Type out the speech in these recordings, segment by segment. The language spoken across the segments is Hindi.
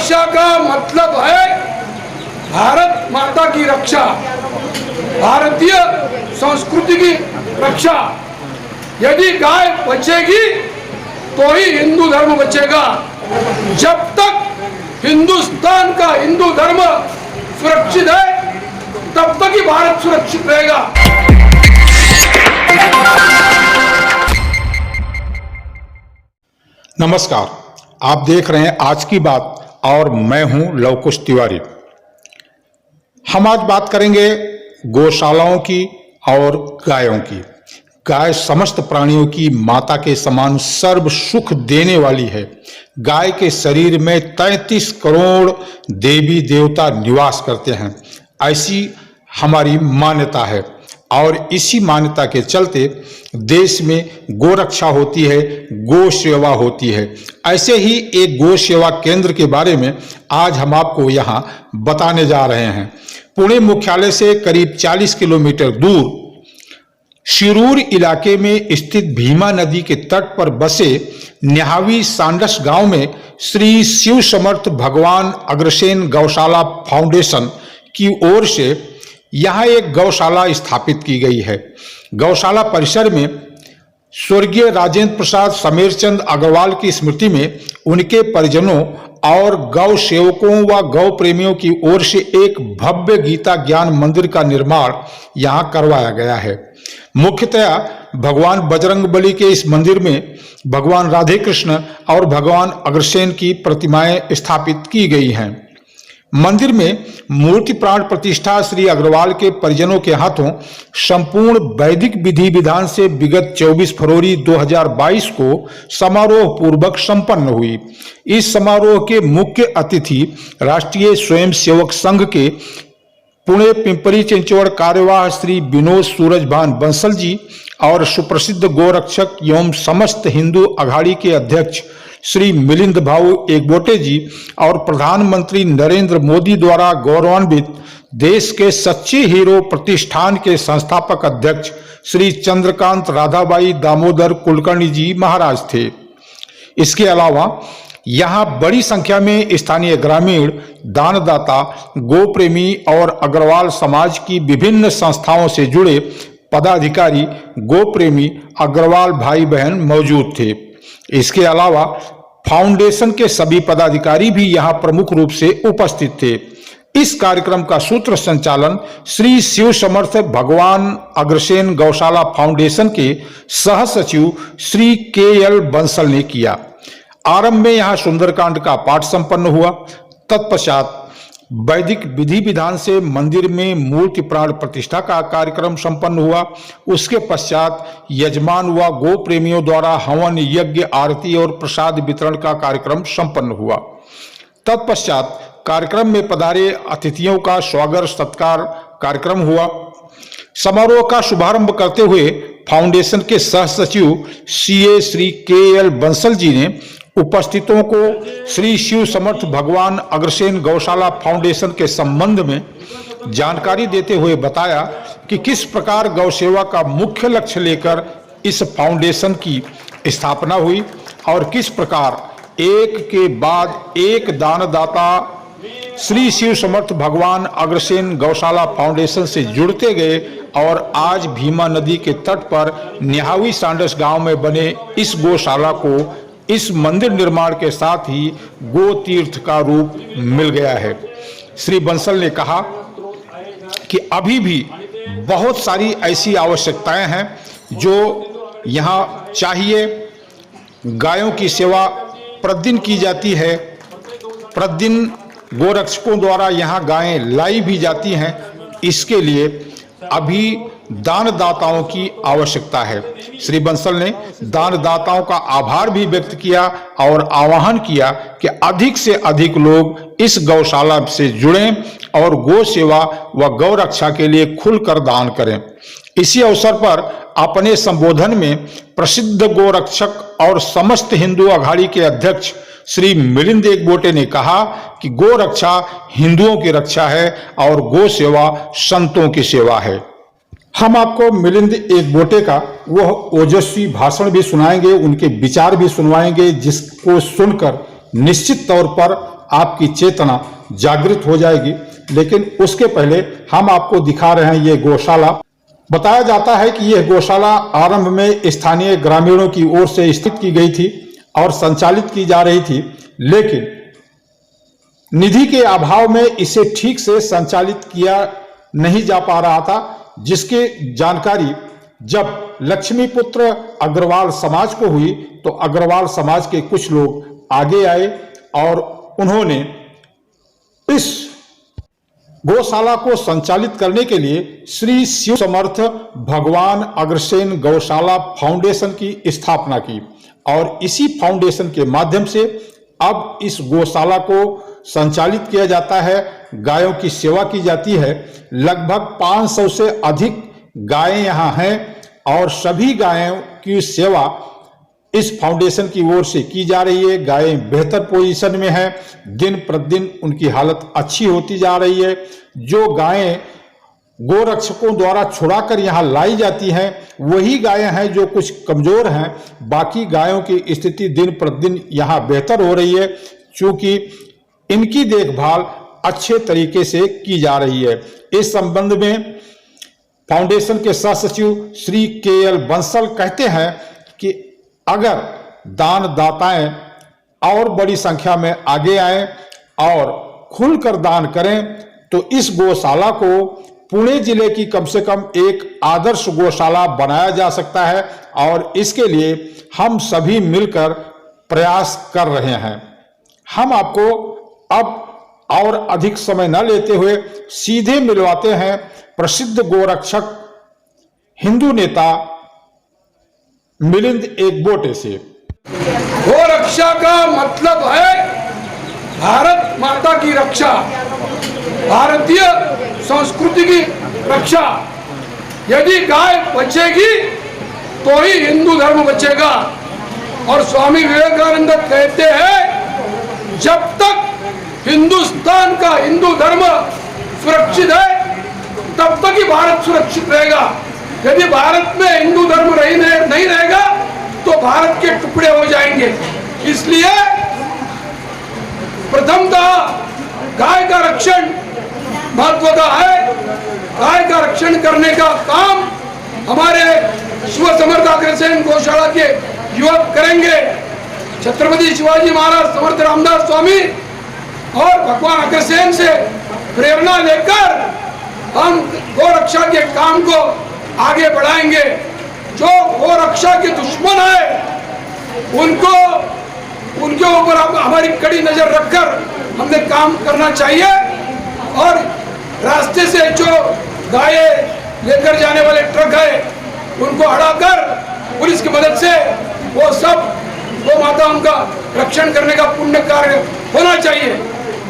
रक्षा का मतलब है भारत माता की रक्षा, भारतीय संस्कृति की रक्षा। यदि गाय बचेगी तो ही हिंदू धर्म बचेगा। जब तक हिंदुस्तान का हिंदू धर्म सुरक्षित है तब तक ही भारत सुरक्षित रहेगा। नमस्कार, आप देख रहे हैं आज की बात और मैं हूं लव कुश तिवारी। हम आज बात करेंगे गौशालाओं की और गायों की। गाय समस्त प्राणियों की माता के समान सर्व सुख देने वाली है। गाय के शरीर में 33 करोड़ देवी देवता निवास करते हैं, ऐसी हमारी मान्यता है। और इसी मान्यता के चलते देश में गोरक्षा होती है, गो सेवा होती है। ऐसे ही एक गो सेवा केंद्र के बारे में आज हम आपको यहाँ बताने जा रहे हैं। पुणे मुख्यालय से करीब 40 किलोमीटर दूर शिरूर इलाके में स्थित भीमा नदी के तट पर बसे न्याहावी सांडस गांव में श्री शिव समर्थ भगवान अग्रसेन गौशाला फाउंडेशन की ओर से यहाँ एक गौशाला स्थापित की गई है। गौशाला परिसर में स्वर्गीय राजेंद्र प्रसाद समीरचंद अग्रवाल की स्मृति में उनके परिजनों और गौ सेवकों व गौ प्रेमियों की ओर से एक भव्य गीता ज्ञान मंदिर का निर्माण यहाँ करवाया गया है। मुख्यतया भगवान बजरंगबली के इस मंदिर में भगवान राधे कृष्ण और भगवान अग्रसेन की प्रतिमाएं स्थापित की गई हैं। मंदिर में मूर्ति प्राण प्रतिष्ठा श्री अग्रवाल के परिजनों के हाथों संपूर्ण वैदिक विधि विधान से विगत 24 फरवरी 2022 को समारोह पूर्वक संपन्न हुई। इस समारोह के मुख्य अतिथि राष्ट्रीय स्वयंसेवक संघ के पुणे पिंपरी चिंचवड़ कार्यवाह श्री विनोद सूरजभान बंसल जी और सुप्रसिद्ध गोरक्षक एवं समस्त हिंदू अघाड़ी के अध्यक्ष श्री मिलिंद भाऊ एकबोटे जी और प्रधानमंत्री नरेंद्र मोदी द्वारा गौरवान्वित देश के सच्चे हीरो प्रतिष्ठान के संस्थापक अध्यक्ष श्री चंद्रकांत राधाबाई दामोदर कुलकर्णी जी महाराज थे। इसके अलावा यहाँ बड़ी संख्या में स्थानीय ग्रामीण, दानदाता, गोप्रेमी और अग्रवाल समाज की विभिन्न संस्थाओं से जुड़े पदाधिकारी, गोप्रेमी, अग्रवाल भाई बहन मौजूद थे। इसके अलावा फाउंडेशन के सभी पदाधिकारी भी यहाँ प्रमुख रूप से उपस्थित थे। इस कार्यक्रम का सूत्र संचालन श्री शिव समर्थ भगवान अग्रसेन गौशाला फाउंडेशन के सह सचिव श्री के.एल. बंसल ने किया। आरंभ में यहाँ सुंदरकांड का पाठ संपन्न हुआ। तत्पश्चात वैदिक विधि विधान से मंदिर में मूर्ति प्राण प्रतिष्ठा का कार्यक्रम संपन्न हुआ। उसके पश्चात यजमान व गो प्रेमियों द्वारा हवन, यज्ञ, आरती और प्रसाद वितरण का कार्यक्रम संपन्न हुआ। तत्पश्चात कार्यक्रम में पधारे अतिथियों का स्वागत सत्कार कार्यक्रम हुआ। समारोह का शुभारंभ करते हुए फाउंडेशन के सह सचिव सीए श्री के.एल. बंसल जी ने उपस्थितों को श्री शिव समर्थ भगवान अग्रसेन गौशाला फाउंडेशन के संबंध में जानकारी देते हुए बताया कि किस प्रकार गौ सेवा का मुख्य लक्ष्य लेकर इस फाउंडेशन की स्थापना हुई और किस प्रकार एक के बाद एक दानदाता श्री शिव समर्थ भगवान अग्रसेन गौशाला फाउंडेशन से जुड़ते गए और आज भीमा नदी के तट पर न्याहावी सांडस गांव में बने इस गौशाला को इस मंदिर निर्माण के साथ ही गो तीर्थ का रूप मिल गया है। श्री बंसल ने कहा कि अभी भी बहुत सारी ऐसी आवश्यकताएं हैं जो यहाँ चाहिए। गायों की सेवा प्रतिदिन की जाती है, प्रतिदिन गोरक्षकों द्वारा यहाँ गायें लाई भी जाती हैं। इसके लिए अभी दानदाताओं की आवश्यकता है। श्री बंसल ने दानदाताओं का आभार भी व्यक्त किया और आह्वान किया कि अधिक से अधिक लोग इस गौशाला से जुड़ें और गौ सेवा व गौ रक्षा के लिए खुलकर दान करें। इसी अवसर पर अपने संबोधन में प्रसिद्ध गोरक्षक और समस्त हिंदू अघाड़ी के अध्यक्ष श्री मिलिंद एकबोटे ने कहा कि गो रक्षा हिंदुओं की रक्षा है और गो सेवा संतों की सेवा है। हम आपको मिलिंद एकबोटे का वह ओजस्वी भाषण भी सुनाएंगे, उनके विचार भी सुनवाएंगे, जिसको सुनकर निश्चित तौर पर आपकी चेतना जागृत हो जाएगी। लेकिन उसके पहले हम आपको दिखा रहे हैं ये गौशाला। बताया जाता है कि यह गौशाला आरंभ में स्थानीय ग्रामीणों की ओर से स्थित की गई थी और संचालित की जा रही थी, लेकिन निधि के अभाव में इसे ठीक से संचालित किया नहीं जा पा रहा था, जिसकी जानकारी जब लक्ष्मीपुत्र अग्रवाल समाज को हुई तो अग्रवाल समाज के कुछ लोग आगे आए और उन्होंने इस गौशाला को संचालित करने के लिए श्री शिव समर्थ भगवान अग्रसेन गौशाला फाउंडेशन की स्थापना की और इसी फाउंडेशन के माध्यम से अब इस गौशाला को संचालित किया जाता है। गायों की सेवा की जाती है। लगभग 500 से अधिक गायें यहाँ हैं और सभी गायों की सेवा इस फाउंडेशन की ओर से की जा रही है। गायें बेहतर पोजीशन में हैं, दिन प्रतिदिन उनकी हालत अच्छी होती जा रही है। जो गायें गोरक्षकों द्वारा छुड़ाकर यहाँ लाई जाती हैं वही गायें हैं जो कुछ कमजोर हैं। बाकी गायों की स्थिति दिन प्रतिदिन यहाँ बेहतर हो रही है, क्योंकि इनकी देखभाल अच्छे तरीके से की जा रही है। इस संबंध में फाउंडेशन के सह सचिव श्री के.एल. बंसल कहते हैं कि अगर दानदाताएं और बड़ी संख्या में आगे आएं और खुलकर दान करें तो इस गौशाला को पुणे जिले की कम से कम एक आदर्श गौशाला बनाया जा सकता है और इसके लिए हम सभी मिलकर प्रयास कर रहे हैं। हम आपको अब और अधिक समय न लेते हुए सीधे मिलवाते हैं प्रसिद्ध गोरक्षक हिंदू नेता मिलिंद एकबोटे से। गोरक्षा का मतलब है भारत माता की रक्षा, भारतीय संस्कृति की रक्षा। यदि गाय बचेगी तो ही हिंदू धर्म बचेगा। और स्वामी विवेकानंद कहते हैं जब तक हिंदुस्तान का हिंदू धर्म सुरक्षित है तब तक ही भारत सुरक्षित रहेगा। यदि भारत में हिंदू धर्म नहीं रहेगा तो भारत के टुकड़े हो जाएंगे। इसलिए प्रथमतः गाय का रक्षण महत्व का है। गाय का रक्षण करने का काम हमारे शिव समर्थ अग्रसेन गौशाला के युवक करेंगे। छत्रपति शिवाजी महाराज, समर्थ रामदास स्वामी और भगवान अग्रसेन से प्रेरणा लेकर हम गोरक्षा के काम को आगे बढ़ाएंगे। जो गोरक्षा के दुश्मन है उनके ऊपर हमारी कड़ी नजर रखकर हमने काम करना चाहिए और रास्ते से जो गायें लेकर जाने वाले ट्रक है उनको हटाकर पुलिस की मदद से वो सब गौ माताओं का रक्षण करने का पुण्य कार्य होना चाहिए।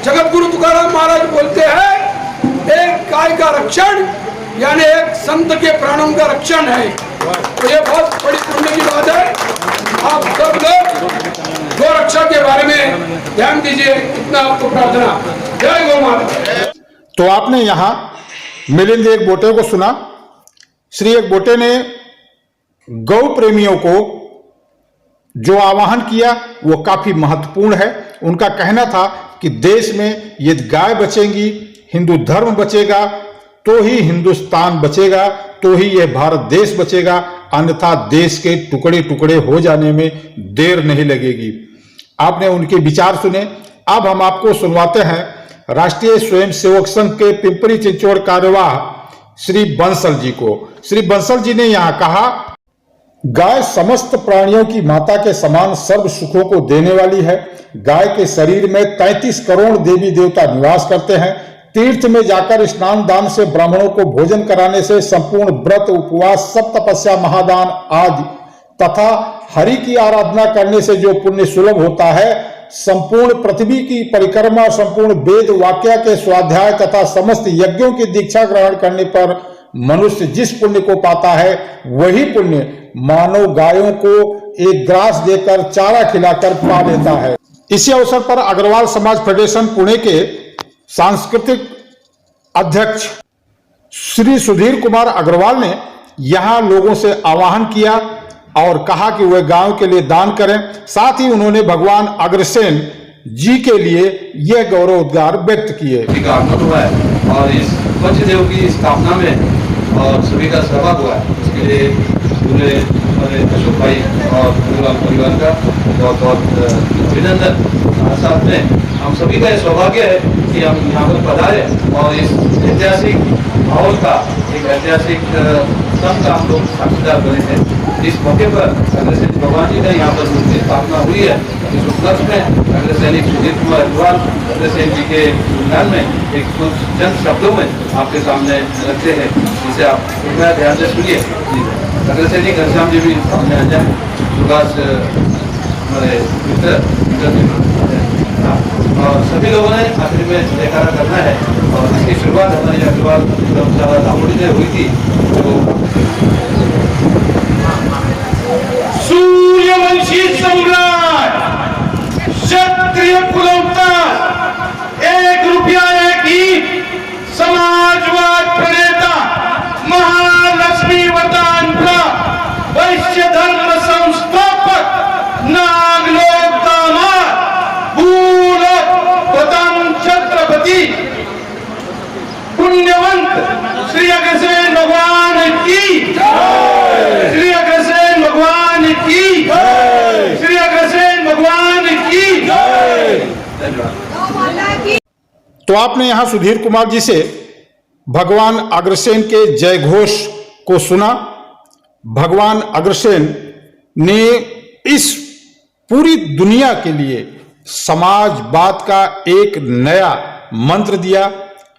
जगत गुरु तुकाराम महाराज बोलते हैं एक गाय का रक्षण यानी एक संत के प्राणों का रक्षण है। तो ये बहुत बड़ी पुण्य की बात है। आप सब लोग गौ रक्षा के बारे में ध्यान दीजिए, इतना आपको प्रार्थना। जय गौ माता। तो आपने यहाँ मिलिंद एकबोटे को सुना। श्री एकबोटे ने गौ प्रेमियों को जो आह्वान किया वो काफी महत्वपूर्ण है। उनका कहना था कि देश में ये गाय बचेंगी, हिंदू धर्म बचेगा तो ही हिंदुस्तान बचेगा, तो ही यह भारत देश बचेगा, अन्यथा देश के टुकड़े टुकड़े हो जाने में देर नहीं लगेगी। आपने उनके विचार सुने। अब हम आपको सुनवाते हैं राष्ट्रीय स्वयंसेवक संघ के पिंपरी चिंचोड़ कार्यवाह श्री बंसल जी को। श्री बंसल जी ने यहाँ कहा, गाय समस्त प्राणियों की माता के समान सर्व सुखों को देने वाली है। गाय के शरीर में 33 करोड़ देवी देवता निवास करते हैं। तीर्थ में जाकर स्नान दान से, ब्राह्मणों को भोजन कराने से, संपूर्ण व्रत उपवास सब तपस्या महादान आदि तथा हरि की आराधना करने से जो पुण्य सुलभ होता है, संपूर्ण पृथ्वी की परिक्रमा, संपूर्ण वेद वाक्य के स्वाध्याय तथा समस्त यज्ञों की दीक्षा ग्रहण करने पर मनुष्य जिस पुण्य को पाता है वही पुण्य मानव गायों को एक ग्रास देकर चारा खिलाकर पा लेता है। इसी अवसर पर अग्रवाल समाज फेडरेशन पुणे के सांस्कृतिक अध्यक्ष श्री सुधीर कुमार अग्रवाल ने यहां लोगों से आह्वान किया और कहा कि वे गांव के लिए दान करें। साथ ही उन्होंने भगवान अग्रसेन जी के लिए यह गौरवोद्गार व्यक्त किए। का आगमन हुआ है और इस पंचदेव की स्थापना में और सभी का सहभाग हुआ है, इसके लिए पूरे हमारे अशोक भाई और पूरा परिवार का बहुत बहुत अभिनंदन। साथ में हम सभी का यह सौभाग्य है कि हम यहाँ पर पधारे और इस ऐतिहासिक माहौल का एक ऐतिहासिक क्षण का हम लोग साक्षीदार बने हैं। इस मौके पर अग्रसेन भगवान जी का यहाँ पर मूर्ति स्थापना हुई है। इस उपलक्ष्य में अग्रसैनिक सुधीर कुमार अग्रवाल अग्रसेन जी के गुणगान में एक कुछ चंद शब्दों में आपके सामने रखते हैं, जिसे आप कृपया ध्यान से सुनिए। अग्रसैनिक घनश्याम जी भी सामने आ जाए, सुभाष हमारे मित्र और सभी लोगों ने आखिर में जयकारा करना है। और इसकी शुरुआत हमारी अग्रवाल धर्मशाला दामोड़ी से हुई थी। तो सूर्यवंशी सम्राट क्षत्रिय कुलवता 1 रुपया 1 ईंट समाजवाद प्रणेता महालक्ष्मी वतांत्रा वैश्य धर्म संस्थापक नागलोक दामाद भूलोक प्रथम छत्रपति पुण्यवंत श्री अग्रसेन भगवान की, श्री अग्रसेन भगवान की, श्री अग्रसेन भगवान की। तो आपने यहां सुधीर कुमार जी से भगवान अग्रसेन के जय घोष को सुना। भगवान अग्रसेन ने इस पूरी दुनिया के लिए समाजवाद का एक नया मंत्र दिया।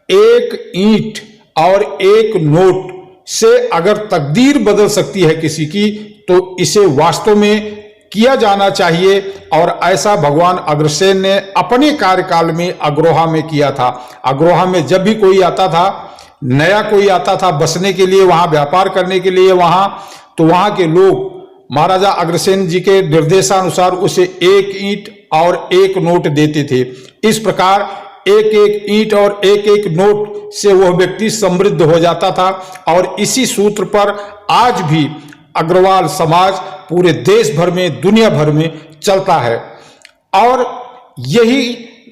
1 ईंट और 1 नोट से अगर तकदीर बदल सकती है किसी की, तो इसे वास्तव में किया जाना चाहिए। और ऐसा भगवान अग्रसेन ने अपने कार्यकाल में अग्रोहा में किया था। अग्रोहा में जब भी कोई आता था, नया कोई आता था बसने के लिए, वहां व्यापार करने के लिए, तो वहां के लोग महाराजा अग्रसेन जी के निर्देशानुसार उसे 1 ईंट और 1 नोट देते थे। इस प्रकार 1-1 ईंट और 1-1 नोट से वह व्यक्ति समृद्ध हो जाता था। और इसी सूत्र पर आज भी अग्रवाल समाज पूरे देश भर में, दुनिया भर में चलता है। और यही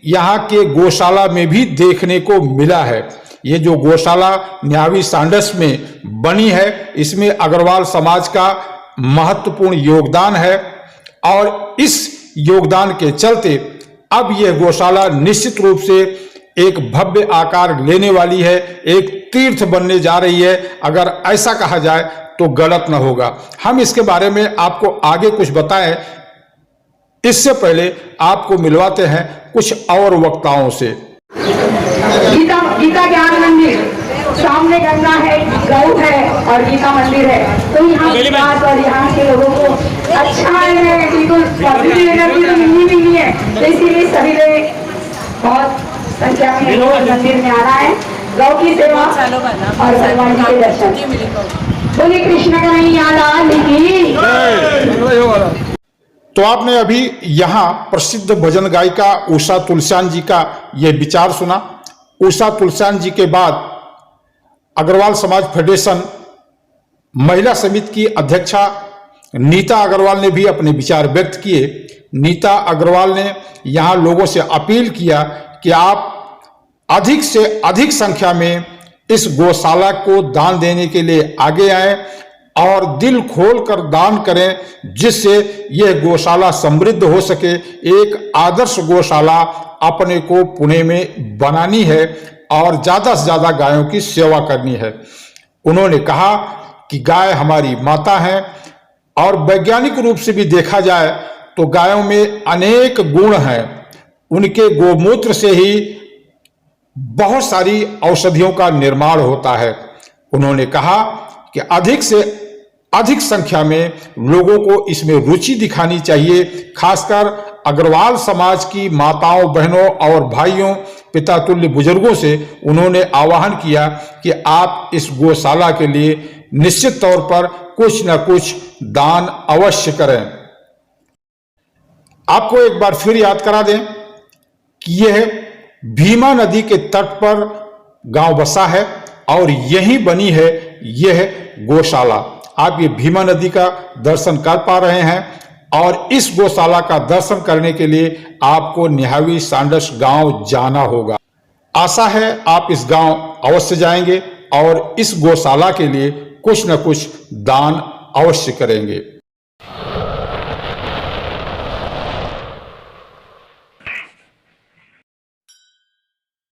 यहाँ के गौशाला में भी देखने को मिला है। ये जो गौशाला न्यावी सांडस में बनी है, इसमें अग्रवाल समाज का महत्वपूर्ण योगदान है। और इस योगदान के चलते अब यह गौशाला निश्चित रूप से एक भव्य आकार लेने वाली है, एक तीर्थ बनने जा रही है। अगर ऐसा कहा जाए तो गलत न होगा। हम इसके बारे में आपको आगे कुछ बताएं, इससे पहले आपको मिलवाते हैं कुछ और वक्ताओं से। गीता ज्ञान मंदिर सामने गंगा है, गौ है और गीता मंदिर है। तो यहाँ की बात और यहाँ के लोगों को अच्छा है, बिल्कुल पॉजिटिव एनर्जी तो मिलनी है। तो इसीलिए सभी लोग बहुत संख्या में लोग मंदिर में आ रहा है, गौ की सेवा और भगवान जी के दर्शन। बोले कृष्ण कन्हैया लाल की। तो आपने अभी यहाँ प्रसिद्ध भजन गायिका उषा तुलसियान जी का यह विचार सुना। उषा तुलसियान जी के बाद अग्रवाल समाज फेडरेशन महिला समिति की अध्यक्षा नीता अग्रवाल ने भी अपने विचार व्यक्त किए। नीता अग्रवाल ने यहाँ लोगों से अपील किया कि आप अधिक से अधिक संख्या में इस गौशाला को दान देने के लिए आगे आएं और दिल खोलकर दान करें, जिससे यह गौशाला समृद्ध हो सके। एक आदर्श गौशाला अपने को पुणे में बनानी है और ज्यादा से ज्यादा गायों की सेवा करनी है। उन्होंने कहा कि गाय हमारी माता है और वैज्ञानिक रूप से भी देखा जाए तो गायों में अनेक गुण हैं। उनके गोमूत्र से ही बहुत सारी औषधियों का निर्माण होता है। उन्होंने कहा कि अधिक से अधिक संख्या में लोगों को इसमें रुचि दिखानी चाहिए। खासकर अग्रवाल समाज की माताओं, बहनों और भाइयों, पिता तुल्य बुजुर्गों से उन्होंने आह्वान किया कि आप इस गौशाला के लिए निश्चित तौर पर कुछ न कुछ दान अवश्य करें। आपको एक बार फिर याद करा दें कि यह भीमा नदी के तट पर गांव बसा है और यहीं बनी है यह गौशाला। आप ये भीमा नदी का दर्शन कर पा रहे हैं और इस गौशाला का दर्शन करने के लिए आपको निहावी सांडस गांव जाना होगा। आशा है आप इस गांव अवश्य जाएंगे और इस गौशाला के लिए कुछ न कुछ दान अवश्य करेंगे।